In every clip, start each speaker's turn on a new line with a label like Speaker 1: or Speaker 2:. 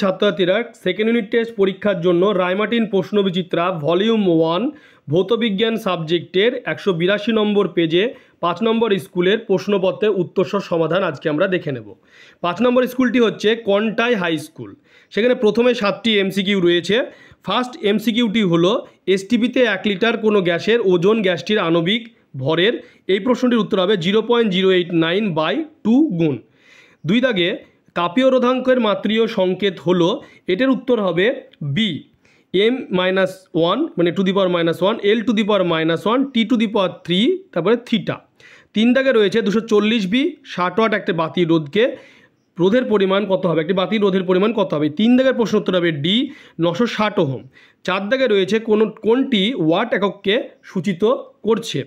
Speaker 1: ছাত্রছাত্রীরা second unit test পরীক্ষার জন্য রায়মার্টিন প্রশ্নবিচিত্রা ভলিউম 1 ভৌতবিজ্ঞান সাবজেক্টের 182 নম্বর পেজে 5 নম্বর স্কুলের প্রশ্নপত্রের উত্তরসহ সমাধান আজকে আমরা দেখে নেব। 5 নম্বর স্কুলটি হচ্ছে কন্টাই হাই স্কুল। সেখানে প্রথমে 7টি এমসিকিউ রয়েছে। ফার্স্ট এমসিকিউটি হলো এসটিপিতে 1 লিটার কোনো গ্যাসের ওজন গ্যাসটির আণবিক ভরের। এই প্রশ্নটির উত্তর হবে 0.089/2 গুণ। 2 দাগে তাপীয় রোধাঙ্কের মাত্রীয় সংকেত হলো, এটার উত্তর হবে বি m-1 মানে to the power -1 l to the power -1 t to the power 3 তারপরে থিটা। 3 দাগে রয়েছে 240 বি 60 ওয়াট একটা বাতির রোধকে রোধের পরিমাণ কত হবে, একটি বাতির রোধের পরিমাণ কত হবে। 3 দাগের প্রশ্ন উত্তর হবে ডি 960 ওহম। 4 দাগে রয়েছে কোনটি ওয়াট এককে সূচিত করছে,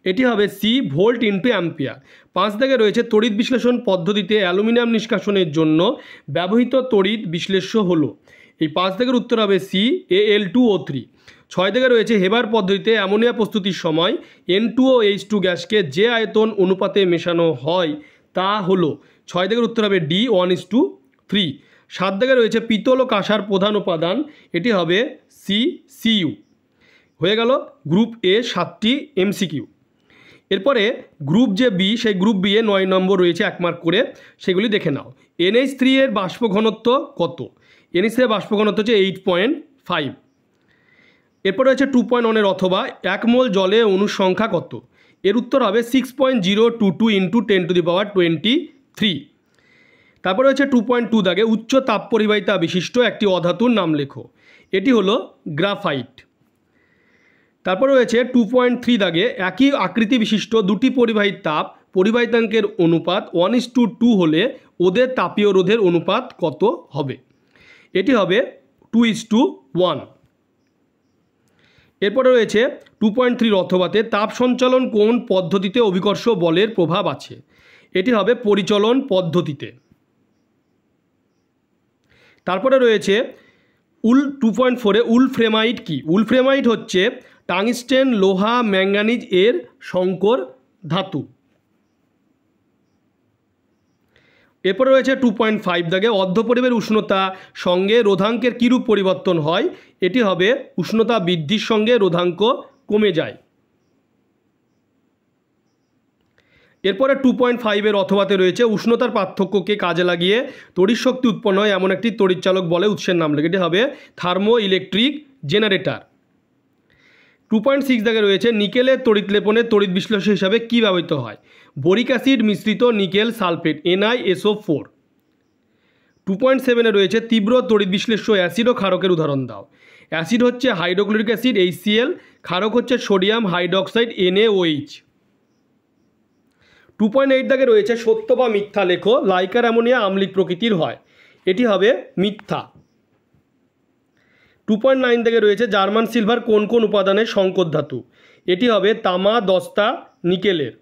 Speaker 1: এটি হবে সি ভোল্ট ইন্টু অ্যাম্পিয়ার। 5 দাগে রয়েছে তড়িৎ বিশ্লেষণ পদ্ধতিতে অ্যালুমিনিয়াম নিষ্কাশনের জন্য ব্যবহৃত তড়িৎ বিশ্লেষ্য হলো, এই 5 দাগের উত্তর হবে সি Al2O3। 6 দাগে রয়েছে হেবার পদ্ধতিতে অ্যামোনিয়া প্রস্তুতির সময় N2OH2 গ্যাসকে যে আয়তন অনুপাতে মেশানো হয় তা হলো, 6 দাগের উত্তর হবে ডি 1:3। 7 দাগে রয়েছে পিতল ও কাঁসার প্রধান উপাদান, এটি হবে সি সিইউ। হয়ে গেল গ্রুপ এ 7টি এমসিকিউ। এরপরে গ্রুপ যে বি, সেই গ্রুপ বি এ 9 নম্বর রয়েছে 1 মার্ক করে, সেগুলি দেখে নাও। NH3 এর বাষ্প ঘনত্ব কত? NH3 এর বাষ্প ঘনত্ব হচ্ছে 8.5। এরপরে হচ্ছে 2.1 এর অথবা 1 মোল জলে অণুর সংখ্যা কত? এর উত্তর হবে 6.022 ইন্টু 10⁻23। তারপরে হচ্ছে 2.2 দাগে উচ্চ তাপ পরিবাহিতা বিশিষ্ট একটি অধাতুর নাম লেখো, এটি হলো গ্রাফাইট। তারপরে রয়েছে 2.3 দাগে একই আকৃতি বিশিষ্ট দুটি পরিবাহীর তাপ পরিবাহিতাঙ্কের অনুপাত 1:2 হলে ওদের তাপীয় রোধের অনুপাত কত হবে? এটি হবে 2:1। এরপরে রয়েছে 2.3 অথবাতে তাপ সঞ্চালন কোন পদ্ধতিতে অভিকর্ষ বলের প্রভাব আছে? এটি হবে পরিচলন পদ্ধতিতে। তারপরে রয়েছে 2.4 উলফ্রেমাইট কি? উলফ্রেমাইট হচ্ছে টাংস্টেন লোহা ম্যাঙ্গানিজ এর সংকর ধাতু। এরপরে রয়েছে 2.5 দাগে অর্ধপরিবের উষ্ণতা সঙ্গে রোধাঙ্কের কীরূপ পরিবর্তন হয়? এটি হবে উষ্ণতা বৃদ্ধির সঙ্গে রোধাঙ্ক কমে যায়। এরপরে 2.5 এর অথবাতে রয়েছে উষ্ণতার পার্থক্যকে কাজে লাগিয়ে তড়িৎ শক্তি উৎপন্ন হয় এমন একটি তড়িৎচালক বলে উৎসের নাম লেখে, এটি হবে থার্মো ইলেকট্রিক জেনারেটর। 2.6 দাগে রয়েছে নিকেলের তড়িৎ লেপনের তড়িৎ বিশ্লেষ্য হিসাবে কী ব্যবহৃত হয়? বোরিক অ্যাসিড মিশ্রিত নিকেল সালফেট NiSO4। 2.7 এ রয়েছে তীব্র তড়িৎ বিশ্লেষ্য অ্যাসিড ও ক্ষারকের উদাহরণ দাও। অ্যাসিড হচ্ছে হাইড্রোক্লোরিক অ্যাসিড HCl, ক্ষারক হচ্ছে সোডিয়াম হাইড্রোক্সাইড NaOH। 2.8 দাগে রয়েছে সত্য বা মিথ্যা লেখো, লাইকার অ্যামোনিয়া আম্লিক প্রকৃতির হয়, এটি হবে মিথ্যা। 2.9 দাগে রয়েছে জার্মান সিলভার কোন কোন উপাদানের সংকর ধাতু? এটি হবে তামা দস্তা নিকেলের।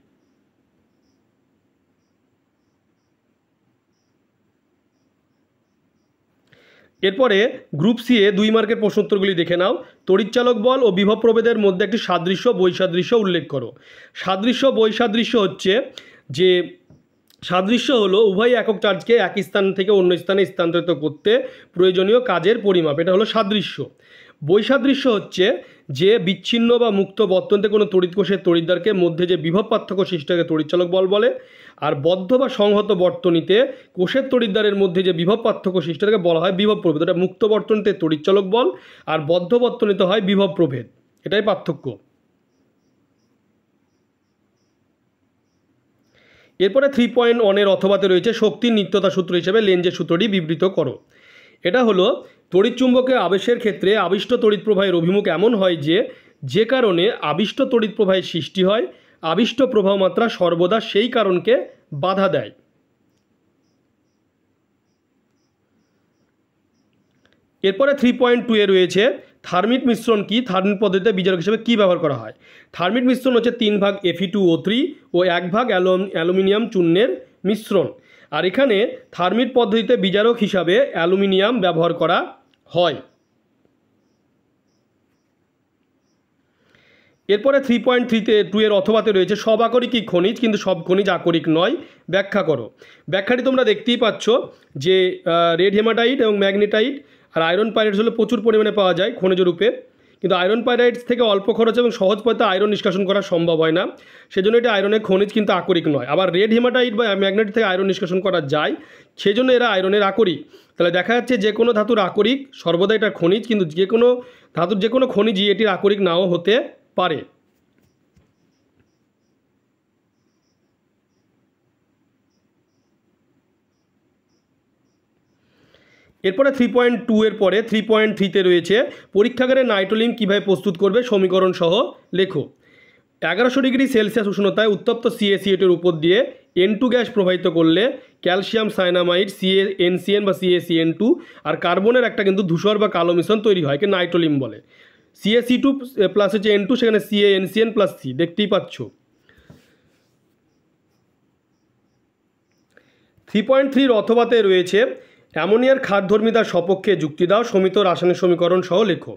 Speaker 1: এরপরে গ্রুপ সি এ 2 মার্কের প্রশ্নোত্তরগুলি দেখে নাও। তড়িৎচালক বল ও বিভব প্রভেদের মধ্যে একটি সাদৃশ্য বৈসাদৃশ্য উল্লেখ করো। সাদৃশ্য বৈসাদৃশ্য হচ্ছে যে সাদৃশ্য হলো উভয় একক চার্জকে এক স্থান থেকে অন্য স্থানে স্থানান্তরিত করতে প্রয়োজনীয় কাজের পরিমাপ, এটা হলো সাদৃশ্য। বৈসাদৃশ্য হচ্ছে যে বিচ্ছিন্ন বা মুক্ত বর্তনীতে কোনো তড়িৎ কোষের তড়িৎদ্বারকে মধ্যে যে বিভব পার্থক্য সৃষ্টিকে তড়িৎচালক বল বলে, আর বদ্ধ বা সংহত বর্তনীতে কোষের তড়িৎদ্বারের মধ্যে যে বিভব পার্থক্য সৃষ্টিকে বলা হয় বিভব প্রভেদ। এটা মুক্ত বর্তনীতে তড়িৎচালক বল আর বদ্ধ বর্তনীতে হয় বিভব প্রভেদ, এটাই পার্থক্য। এরপরে 3.1 এর অথবাতে রয়েছে শক্তির নিত্যতা সূত্র হিসেবে লেঞ্জের সূত্রটি বিবৃত করো। এটা হলো তড়িৎচুম্বকের আবেশের ক্ষেত্রে আবিষ্ট তড়িৎ প্রবাহের অভিমুখ এমন হয় যে কারণে আবিষ্ট তড়িৎ প্রবাহের সৃষ্টি হয়, আবিষ্ট প্রবাহ মাত্রা সর্বদা সেই কারণকে বাধা দেয়। এরপরে 3.2 এ রয়েছে থার্মিট মিশ্রণ কি? থার্মিট পদ্ধতিতে বিজারক হিসেবে কী ব্যবহার করা হয়? থার্মিট মিশ্রণ হচ্ছে 3 ভাগ Fe2O3 ও 1 ভাগ অ্যালুমিনিয়াম চূর্ণের মিশ্রণ, আর এখানে থার্মিট পদ্ধতিতে বিজারক হিসাবে অ্যালুমিনিয়াম ব্যবহার করা হয়। এরপরে 3.3-2 এর অথবাতে রয়েছে সব আকরিকই খনিজ কিন্তু সব খনিজ আকরিক নয়, ব্যাখ্যা করো। ব্যাখ্যাটি তোমরা দেখতেই পাচ্ছ যে রেড হেমাটাইট এবং ম্যাগনেটাইট আর আয়রন পাইরাইটস হলে প্রচুর পরিমাণে পাওয়া যায় খনিজ রূপে, কিন্তু আয়রন পাইরাইটস থেকে অল্প খরচ এবং সহজ পথে আয়রন নিষ্কাশন করা সম্ভব হয় না, সেজন্য এটা আয়রনের খনিজ কিন্তু আকরিক নয়। আবার রেড হেমাটাইট বা ম্যাগনেটাইট থেকে আয়রন নিষ্কাশন করা যায়, সেজন্য এরা আয়রনের আকরিক। তাহলে দেখা যাচ্ছে যে কোনো ধাতুর আকরিক সর্বদা এটা খনিজ, কিন্তু যে কোনো ধাতুর যে কোনো খনিজই এটির আকরিক নাও হতে পারে। এরপরে 3.2 এর পরে 3.3-তে রয়েছে পরীক্ষাগারে নাইট্রোলিন কীভাবে প্রস্তুত করবে সমীকরণ সহ লেখো। 1100 ডিগ্রি সেলসিয়াস উষ্ণতায় উত্তপ্ত CaCO2-এর উপর দিয়ে N2 গ্যাস প্রবাহিত করলে ক্যালসিয়াম সায়ানামাইড NCN বা CaCN2 আর কার্বনের একটা কিন্তু ধূসর বা কালো মিশ্রণ তৈরি হয়, একে নাইট্রোলিন বলে। CaC2 প্লাস হচ্ছে N2, সেখানে CaNCN প্লাস C, দেখতেই পাচ্ছ। 3.3-র অথবাতে রয়েছে অ্যামোনিয়ার ক্ষারধর্মিতার সপক্ষে যুক্তি দাও, সমিত রাসায়নিক সমীকরণ সহ লেখো।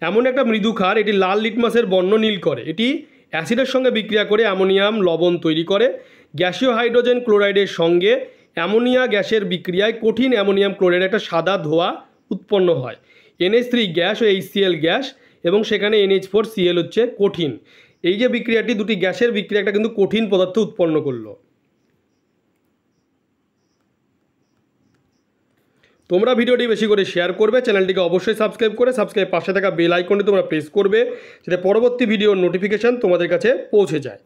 Speaker 1: এমন একটা মৃদু ক্ষার, এটি লাল লিটমাসের বর্ণ নীল করে। এটি অ্যাসিডের সঙ্গে বিক্রিয়া করে অ্যামোনিয়াম লবণ তৈরি করে। গ্যাসীয় হাইড্রোজেন ক্লোরাইডের সঙ্গে অ্যামোনিয়া গ্যাসের বিক্রিয়ায় কঠিন অ্যামোনিয়াম ক্লোরাইড একটা সাদা ধোঁয়া উৎপন্ন হয়। NH3 গ্যাস ও HCl গ্যাস এবং সেখানে NH4Cl হচ্ছে কঠিন। এই যে বিক্রিয়াটি, দুটি গ্যাসের বিক্রিয়াটা কিন্তু কঠিন পদার্থ উৎপন্ন করলো। তোমরা ভিডিওটি বেশি করে শেয়ার করবে, চ্যানেলটিকে অবশ্যই সাবস্ক্রাইব করে পাশে থাকা বেল আইকনটি তোমরা প্রেস করবে, যাতে পরবর্তী ভিডিওর নোটিফিকেশান তোমাদের কাছে পৌঁছে যায়।